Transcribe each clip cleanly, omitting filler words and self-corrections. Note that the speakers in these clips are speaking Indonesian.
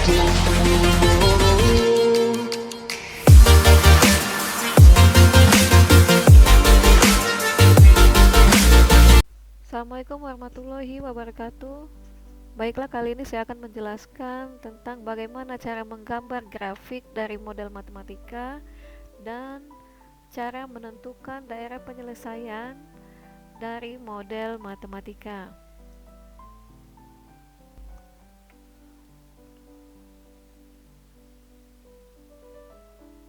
Assalamualaikum warahmatullahi wabarakatuh. Baiklah, kali ini saya akan menjelaskan tentang bagaimana cara menggambar grafik dari model matematika dan cara menentukan daerah penyelesaian dari model matematika.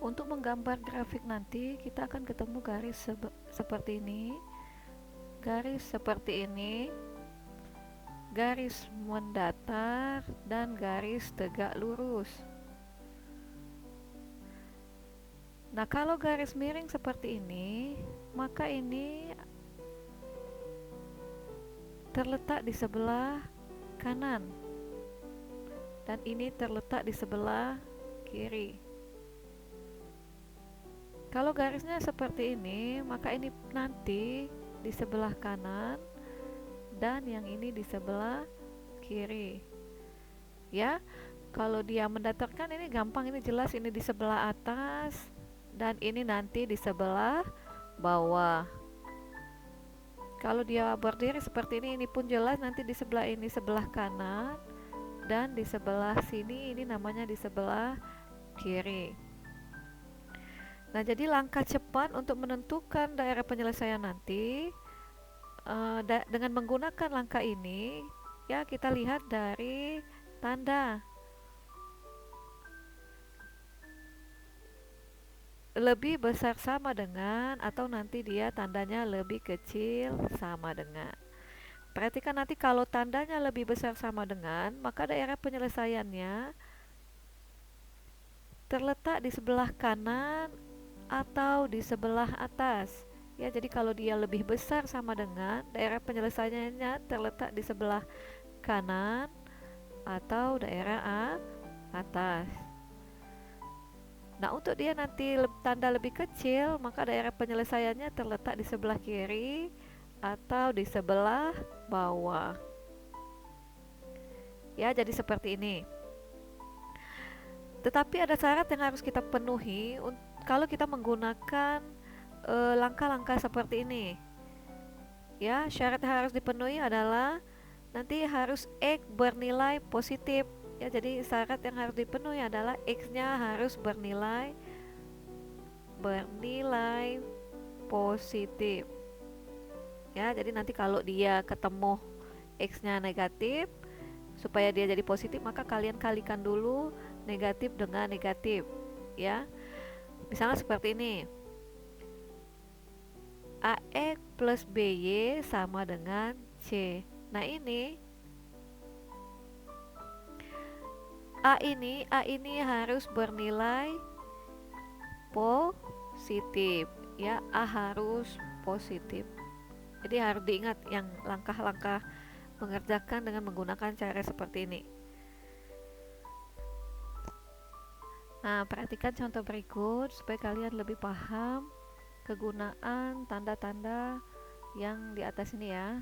Untuk menggambar grafik nanti kita akan ketemu garis seperti ini, garis seperti ini, garis mendatar, dan garis tegak lurus. Nah, kalau garis miring seperti ini, maka ini terletak di sebelah kanan dan ini terletak di sebelah kiri. Kalau garisnya seperti ini, maka ini nanti di sebelah kanan dan yang ini di sebelah kiri. Ya, kalau dia mendatarkan ini gampang, ini jelas, ini di sebelah atas dan ini nanti di sebelah bawah. Kalau dia berdiri seperti ini pun jelas, nanti di sebelah ini sebelah kanan dan di sebelah sini ini namanya di sebelah kiri. Nah, jadi langkah cepat untuk menentukan daerah penyelesaian nanti dengan menggunakan langkah ini, ya, kita lihat dari tanda. Lebih besar sama dengan, atau nanti dia tandanya lebih kecil sama dengan. Perhatikan nanti kalau tandanya lebih besar sama dengan, maka daerah penyelesaiannya terletak di sebelah kanan atau di sebelah atas. Ya, jadi kalau dia lebih besar sama dengan, daerah penyelesaiannya terletak di sebelah kanan atau daerah atas. Nah, untuk dia nanti tanda lebih kecil, maka daerah penyelesaiannya terletak di sebelah kiri atau di sebelah bawah. Ya, jadi seperti ini. Tetapi ada syarat yang harus kita penuhi kalau kita menggunakan langkah-langkah seperti ini. Ya, syarat yang harus dipenuhi adalah nanti harus X bernilai positif. Ya, jadi syarat yang harus dipenuhi adalah X-nya harus bernilai positif. Ya, jadi nanti kalau dia ketemu X-nya negatif, supaya dia jadi positif, maka kalian kalikan dulu negatif dengan negatif. Ya, misalnya seperti ini, AX plus BY sama dengan C. Nah, ini A ini harus bernilai positif. Ya, A harus positif. Jadi harus diingat yang langkah-langkah mengerjakan dengan menggunakan cara seperti ini. Nah, perhatikan contoh berikut supaya kalian lebih paham kegunaan tanda-tanda yang di atas ini ya.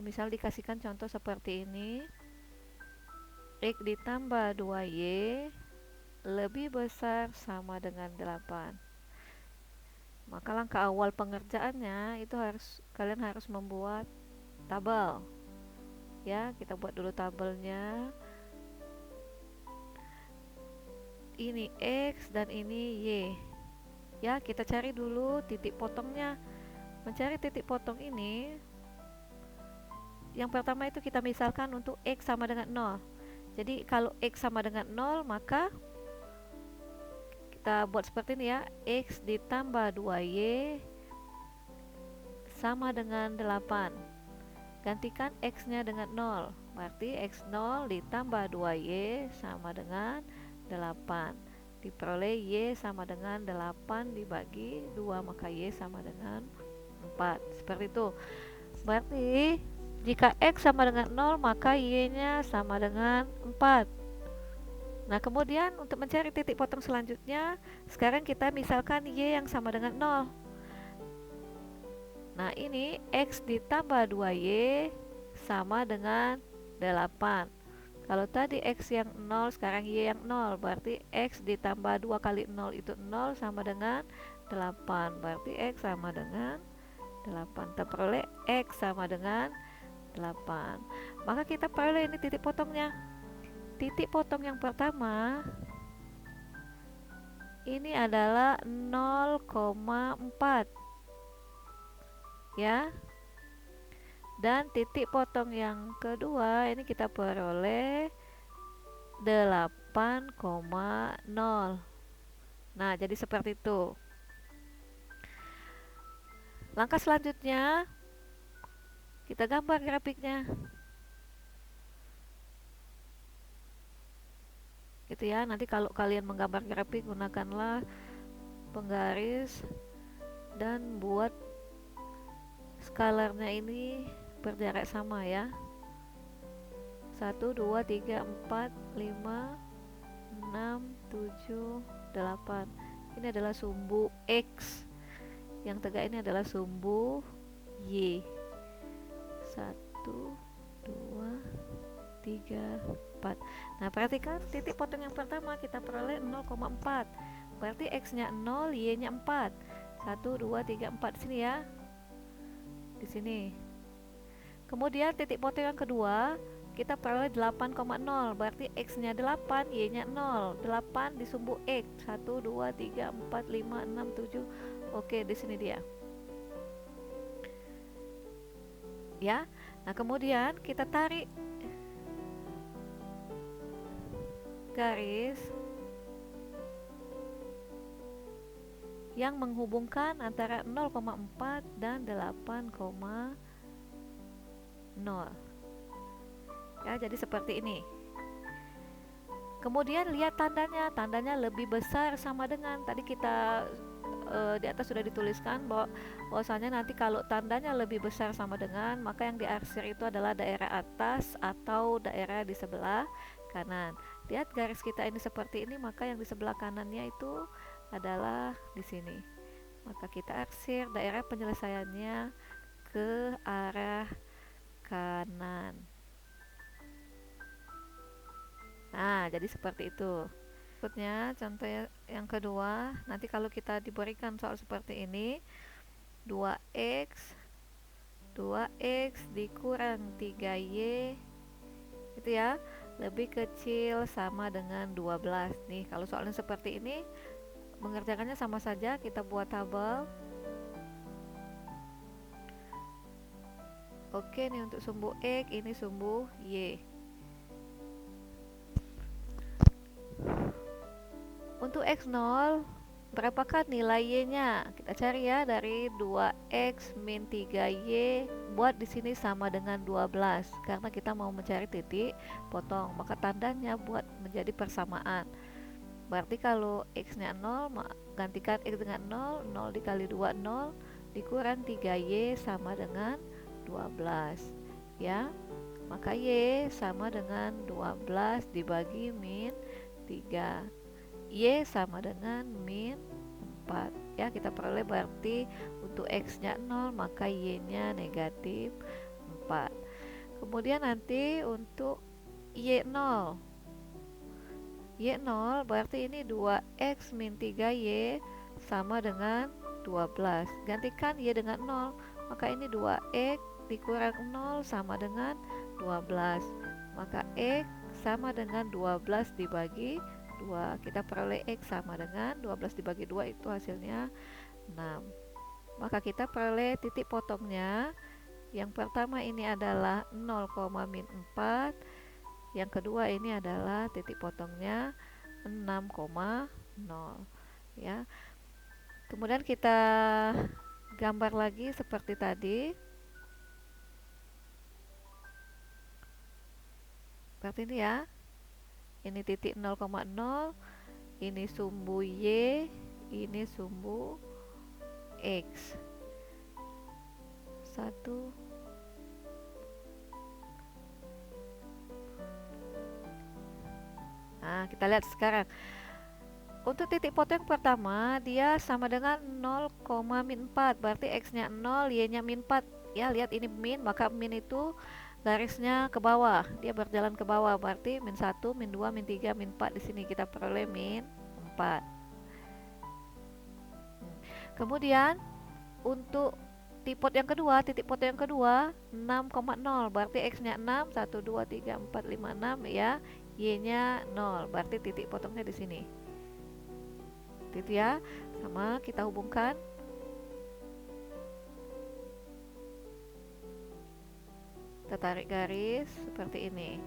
Misal dikasihkan contoh seperti ini, X ditambah 2Y lebih besar sama dengan 8. Maka langkah awal pengerjaannya itu kalian harus membuat tabel. Ya, kita buat dulu tabelnya. Ini X dan ini Y. Ya, kita cari dulu titik potongnya. Mencari titik potong ini, yang pertama itu kita misalkan untuk X sama dengan 0. Jadi kalau X sama dengan 0, maka kita buat seperti ini ya, X ditambah 2Y sama dengan 8. Gantikan X nya dengan 0, berarti X0 ditambah 2Y sama dengan 8. Diperoleh Y sama dengan 8 dibagi 2, maka Y sama dengan 4. Seperti itu. Berarti jika X sama dengan 0, maka Y nya sama dengan 4. Nah, kemudian untuk mencari titik potong selanjutnya, sekarang kita misalkan Y yang sama dengan 0. Nah, ini X ditambah 2Y sama dengan 8. Kalau tadi X yang 0, sekarang Y yang 0, berarti X ditambah 2 kali 0 itu 0 sama dengan 8. Berarti X sama dengan 8. Kita peroleh X sama dengan 8. Maka kita peroleh ini titik potongnya. Titik potong yang pertama ini adalah 0,4 ya. Dan titik potong yang kedua ini kita peroleh 8,0. Nah, jadi seperti itu. Langkah selanjutnya kita gambar grafiknya. Gitu ya. Nanti kalau kalian menggambar grafik, gunakanlah penggaris dan buat skalarnya ini berjarak sama ya. 1 2 3 4 5 6 7 8. Ini adalah sumbu X. Yang tegak ini adalah sumbu Y. 1 2 3 4. Nah, perhatikan titik potong yang pertama kita peroleh 0,4. Berarti X-nya 0, Y-nya 4. 1 2 3 4 di sini ya. Di sini. Kemudian titik potong yang kedua kita peroleh 8,0, berarti X-nya 8, Y-nya 0. 8 di sumbu X. 1 2 3 4 5 6 7. Oke, di sini dia. Ya. Nah, kemudian kita tarik garis yang menghubungkan antara 0,4 dan 8,0. Ya, jadi seperti ini. Kemudian lihat tandanya lebih besar sama dengan tadi kita di atas sudah dituliskan bahwasanya nanti kalau tandanya lebih besar sama dengan, maka yang diarsir itu adalah daerah atas atau daerah di sebelah kanan. Lihat garis kita ini seperti ini, maka yang di sebelah kanannya itu adalah di sini. Maka kita arsir daerah penyelesaiannya ke arah kanan. Nah, jadi seperti itu. Berikutnya, contoh yang kedua, nanti kalau kita diberikan soal seperti ini, 2x dikurang 3y itu ya, lebih kecil sama dengan 12. Nih, kalau soalnya seperti ini, mengerjakannya sama saja, kita buat tabel. Oke, nih untuk sumbu X, ini sumbu Y. Untuk X0, berapakah nilai Y-nya? Kita cari ya dari 2X min 3Y, buat di sini sama dengan 12 karena kita mau mencari titik potong, maka tandanya buat menjadi persamaan. Berarti kalau X-nya 0, gantikan X dengan 0, 0 dikali 2 0, dikurang 3Y sama dengan 12 ya. Maka Y sama dengan 12 dibagi min 3. Y sama dengan min 4 ya, kita peroleh berarti untuk X nya 0 maka Y nya negatif 4. Kemudian nanti untuk Y0 berarti ini 2X min 3Y sama dengan 12, gantikan Y dengan 0, maka ini 2X dikurang 0 sama dengan 12, maka X sama dengan 12 dibagi 2. Kita peroleh X sama dengan 12 dibagi 2 itu hasilnya 6. Maka kita peroleh titik potongnya. Yang pertama ini adalah 0, min 4. Yang kedua ini adalah titik potongnya 6,0 ya. Kemudian kita gambar lagi seperti tadi. Seperti ini ya. Ini titik 0,0, ini sumbu Y, ini sumbu X. 1 Nah, kita lihat sekarang. Untuk titik potong yang pertama, dia sama dengan 0, min 4. Berarti X-nya 0, Y-nya min 4. Ya, lihat ini min, maka min itu garisnya ke bawah, dia berjalan ke bawah, berarti min 1, min 2, min 3, min 4. Di sini kita peroleh min 4. Kemudian untuk titik pot yang kedua 6,0, berarti x-nya 6, 1 2 3 4 5 6 ya. Y-nya 0, berarti titik potongnya di sini. Itu ya. Sama kita hubungkan. Kita tarik garis seperti ini.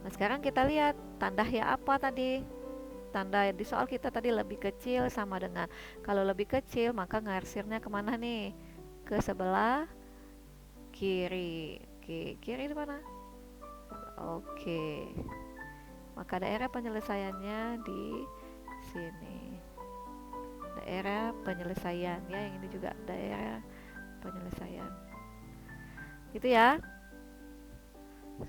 Nah, sekarang kita lihat tanda ya apa tadi. Tanda di soal kita tadi lebih kecil sama dengan, kalau lebih kecil maka ngarsirnya kemana nih? Ke sebelah kiri. Oke, kiri di mana? Oke. Maka daerah penyelesaiannya di sini. Daerah penyelesaian ya, yang ini juga daerah penyelesaian. Gitu ya.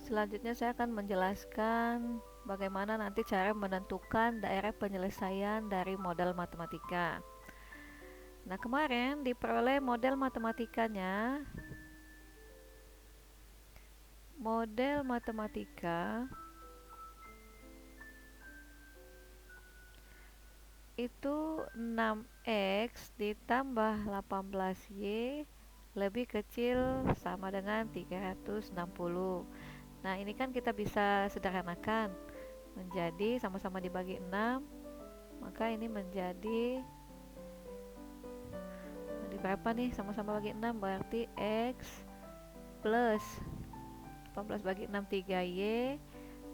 Selanjutnya saya akan menjelaskan bagaimana nanti cara menentukan daerah penyelesaian dari model matematika. Nah, kemarin diperoleh model matematikanya. Model matematika itu 6x ditambah 18y lebih kecil sama dengan 360. Nah, ini kan kita bisa sederhanakan menjadi sama-sama dibagi 6, maka ini menjadi berapa nih? Sama-sama bagi 6 berarti x plus 18 bagi 6 3y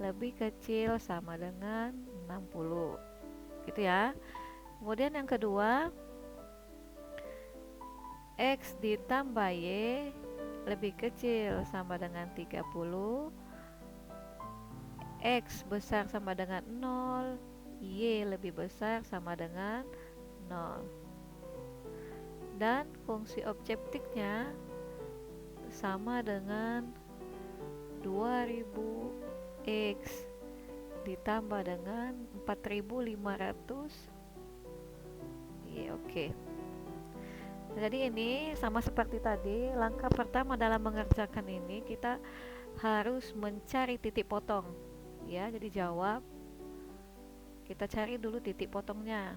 lebih kecil sama dengan 60. Gitu ya. Kemudian yang kedua, x ditambah y lebih kecil sama dengan 30. X besar sama dengan 0, y lebih besar sama dengan 0. Dan fungsi objektifnya sama dengan 2000x ditambah dengan 4500 y. Oke. Jadi ini sama seperti tadi, langkah pertama dalam mengerjakan ini kita harus mencari titik potong ya. Jadi jawab, kita cari dulu titik potongnya.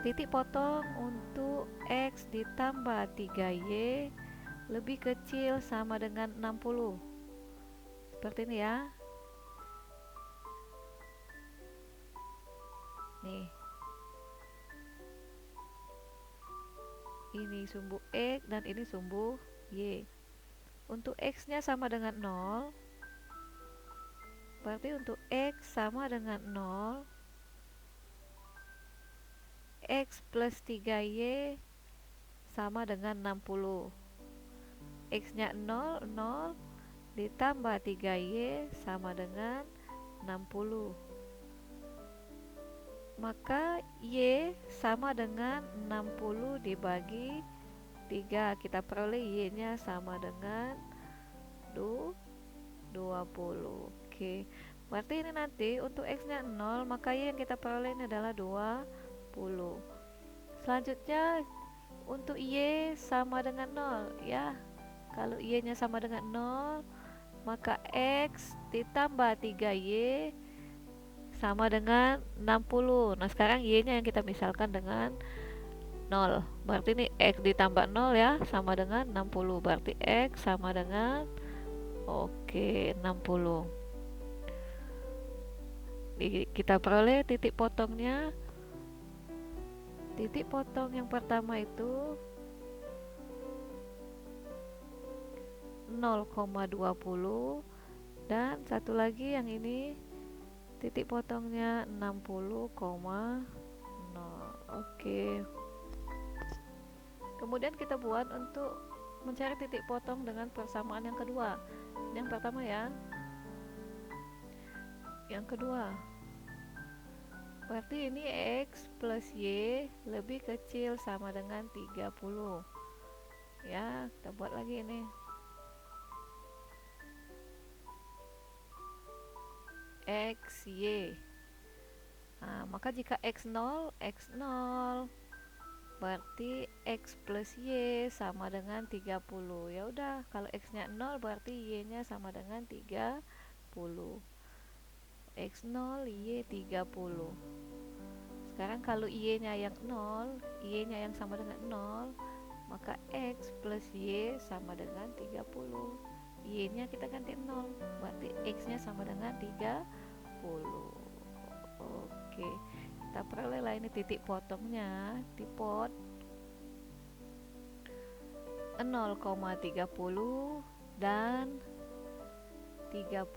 Titik potong untuk x ditambah 3y lebih kecil sama dengan 60. Seperti ini ya. Nih. Ini sumbu x dan ini sumbu y. Untuk x-nya sama dengan 0. Berarti untuk x sama dengan 0. X plus 3y sama dengan 60. X-nya 0, 0 ditambah 3y sama dengan 60. Maka y sama dengan 60 dibagi 3. Kita peroleh y-nya sama dengan 20. Oke. Berarti ini nanti untuk x-nya 0, maka y yang kita peroleh ini adalah 20. Selanjutnya untuk y sama dengan 0 ya. Kalau y-nya sama dengan 0, maka x ditambah 3y sama dengan 60. Nah, sekarang y-nya yang kita misalkan dengan 0. Berarti ini x ditambah 0 ya, sama dengan 60. Berarti x sama dengan 60. Kita peroleh titik potongnya. Titik potong yang pertama itu 0,20 dan satu lagi yang ini titik potongnya 60,0. Oke. Kemudian kita buat untuk mencari titik potong dengan persamaan yang kedua. Yang pertama ya. Yang kedua. Berarti ini x plus y lebih kecil sama dengan 30. Ya, kita buat lagi ini. X, y. Maka jika X 0 berarti X plus Y sama dengan 30. Ya udah, kalau X nya 0 berarti Y nya sama dengan 30. X 0 Y 30. Sekarang kalau Y nya yang 0, Y nya yang sama dengan 0, maka X plus Y sama dengan 30. Y nya kita ganti 0, berarti X nya sama dengan 30. Oke, kita perolehlah ini titik potongnya di pot 0,30 dan 30,0.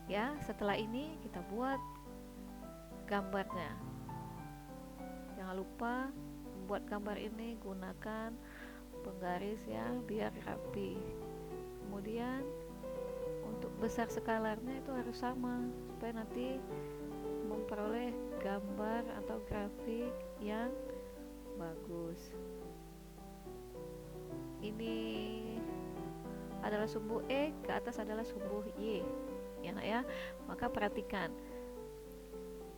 Ya, setelah ini kita buat gambarnya. Jangan lupa buat gambar ini gunakan penggaris ya biar rapi. Kemudian untuk besar skalarnya itu harus sama supaya nanti memperoleh gambar atau grafik yang bagus. Ini adalah sumbu X, ke atas adalah sumbu Y ya nak ya. Maka perhatikan,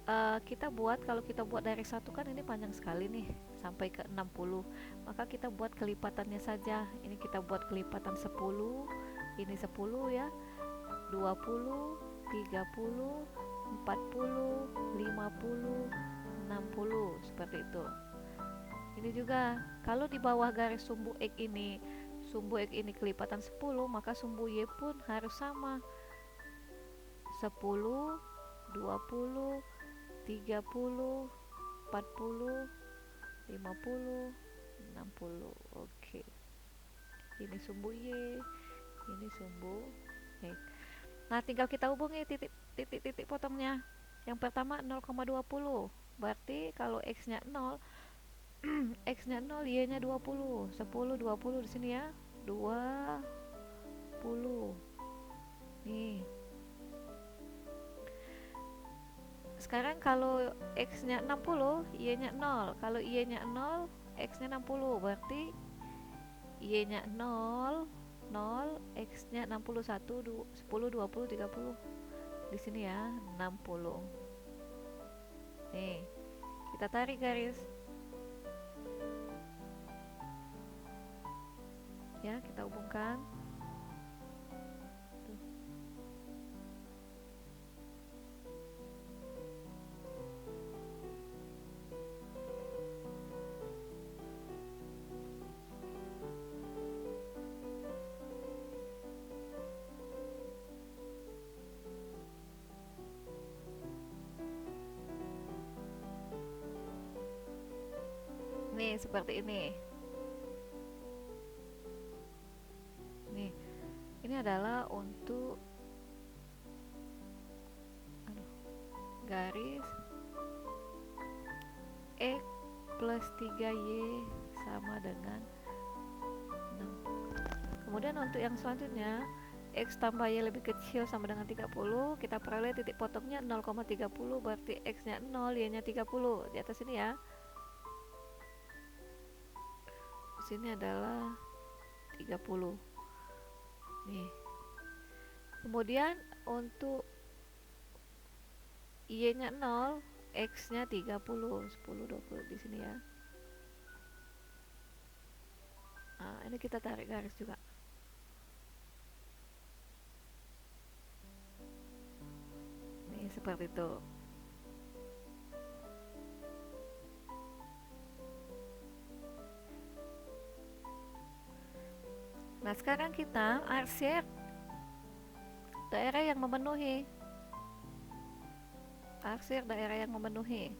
kalau kita buat dari satu kan ini panjang sekali nih sampai ke 60, maka kita buat kelipatannya saja. Ini kita buat kelipatan 10, ini 10 ya, 20, 30, 40, 50, 60 seperti itu. Ini juga kalau di bawah garis sumbu X ini, kelipatan 10, maka sumbu Y pun harus sama, 10, 20, 30, 40, 50, 60. Oke. Ini sumbu Y, ini sumbu X. Nah, tinggal kita hubungi titik-titik potongnya. Yang pertama 0,20. Berarti kalau X-nya 0, X-nya 0, Y-nya 20. 10, 20 di sini ya. 20. Nih. Sekarang kalau X-nya 60, Y-nya 0. Kalau Y-nya 0, X-nya 60. Berarti Y-nya 0, 0, X-nya 61, 10, 20, 30. Di sini ya, 60. Nih, kita tarik garis. Ya, kita hubungkan. Nih, seperti ini. Nih, ini adalah untuk garis X plus 3Y sama dengan 6. Kemudian untuk yang selanjutnya, X tambah Y lebih kecil sama dengan 30, kita peroleh titik potongnya 0,30, berarti X nya 0, Y nya 30. Di atas ini ya. Di sini adalah 30. Nih. Kemudian untuk Y nya 0, X nya 30, 10, 20 di sini ya. Nah, ini kita tarik garis juga. Nih, seperti itu. Nah, sekarang kita arsir daerah yang memenuhi. Arsir daerah yang memenuhi.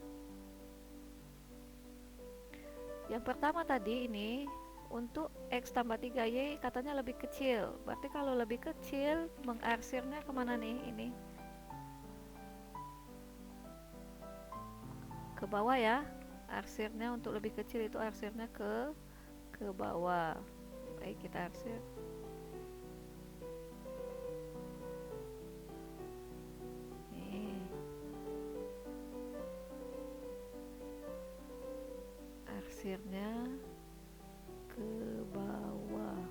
Yang pertama tadi ini untuk X tambah 3Y katanya lebih kecil. Berarti kalau lebih kecil mengarsirnya kemana nih? Ini ke bawah ya. Arsirnya untuk lebih kecil itu arsirnya ke bawah. Baik, kita arsir. Nih. Arsirnya ke bawah.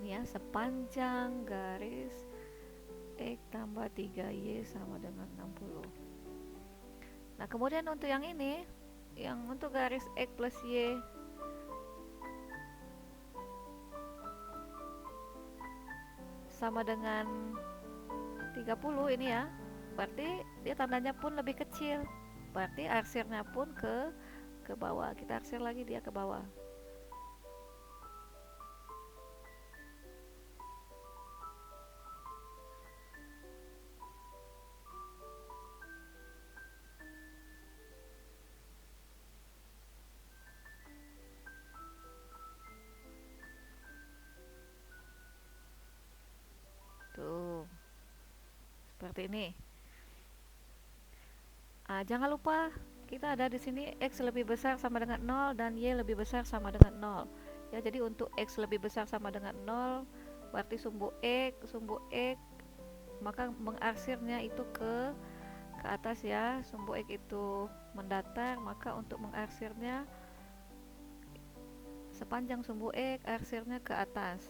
Nih ya, ya, sepanjang garis X tambah 3Y sama dengan 60. Nah, kemudian untuk yang ini, yang untuk garis X plus Y sama dengan 30 ini ya, berarti dia tandanya pun lebih kecil, berarti arsirnya pun ke bawah. Kita arsir lagi dia ke bawah. Tuh, seperti ini. Jangan lupa kita ada di sini X lebih besar sama dengan 0 dan Y lebih besar sama dengan 0. Ya, jadi untuk X lebih besar sama dengan 0 berarti sumbu X maka mengarsirnya itu ke atas ya. Sumbu X itu mendatar, maka untuk mengarsirnya sepanjang sumbu X arsirnya ke atas.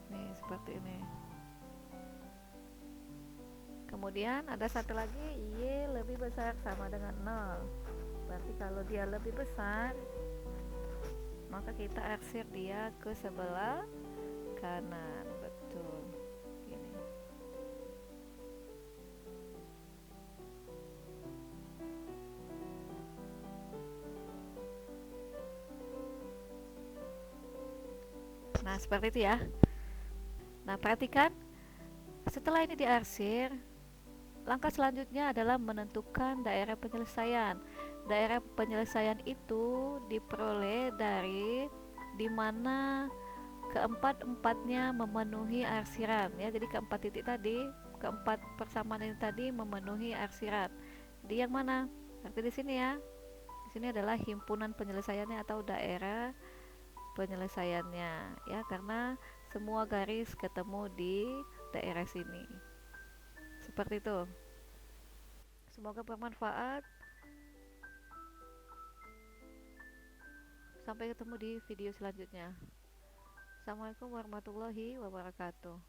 Nih, seperti ini. Kemudian ada satu lagi, Y lebih besar sama dengan 0. Berarti kalau dia lebih besar, maka kita arsir dia ke sebelah kanan. Betul. Gini. Nah, seperti itu ya. Nah, perhatikan, setelah ini diarsir, langkah selanjutnya adalah menentukan daerah penyelesaian. Daerah penyelesaian itu diperoleh dari dimana keempat-empatnya memenuhi arsiran ya. Jadi keempat titik tadi, keempat persamaan ini tadi memenuhi arsiran. Di yang mana? Berarti di sini ya. Di sini adalah himpunan penyelesaiannya atau daerah penyelesaiannya ya, karena semua garis ketemu di daerah sini. Seperti itu. Semoga bermanfaat. Sampai ketemu di video selanjutnya. Assalamualaikum warahmatullahi wabarakatuh.